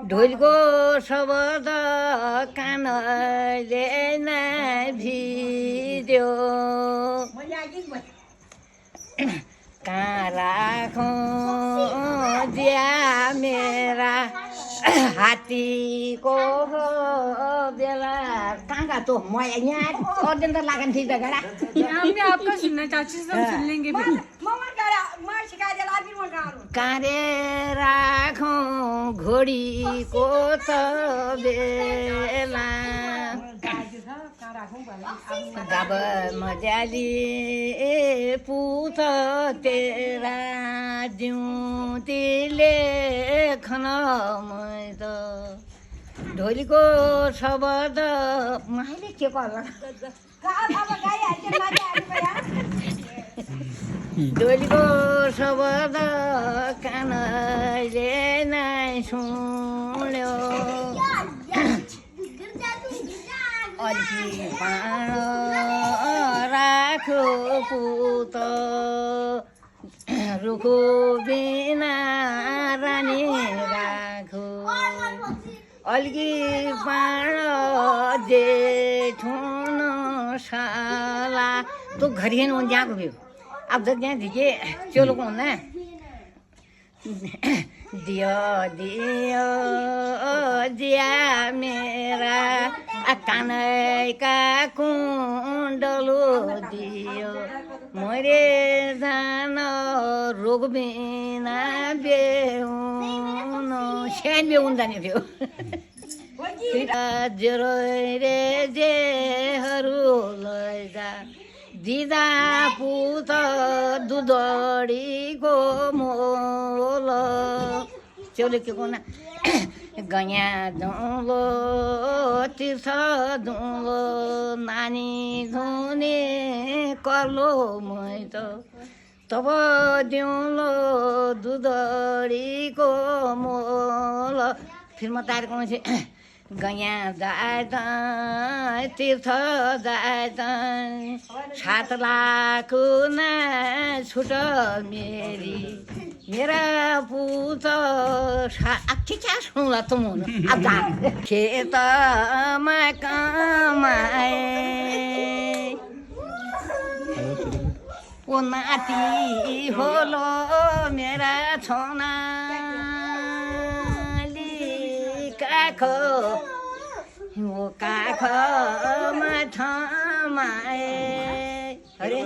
ढोलको शब्द कानले नै भिड्यो कहाँ राखौँ जिया मेरा हात्तीको बेला कहाँ गया तो मैं यहाँ और दिन तक लागन थी जगह हम भी आपका सुनना चाची सब सुन लेंगे फिर कारे राखौँ घोडीको त बेला गब मजाली पुत तेरा जिउँतीले खन त ढोलीको शब्द मैले के गर्ला ढोलीको शब्द कानले नै सुन्यो अलि पाण राख्यो पुत रुखो बिना रानी राख्यो अलगी पाण जेठुन साला तो घरी है जहाँ को भी अब जब यहाँ दिखे चलो कौन है दियो दियो जिया मेरा कानैका कुण्डलो दियो मरे जान रोग बिना बेहुन स्यान बेहुन जाने थियो ज्वरो रे जेहरू लैजा दिदा पुत दुधडीको मोल चौले के कोना गया धुलो तीर्थ धुलो नानी धुने कलो मै त तब दिउँलो दुधडीको मोल फिर म तार कौन से गया जात तीर्थ जात 7 लाख न छुट मेरी मेरा पुत क्या सुनला तुम अब खेतमा कमाए ओ नाति होलो मेरा छोना काखो वो काखमा थमाए अरे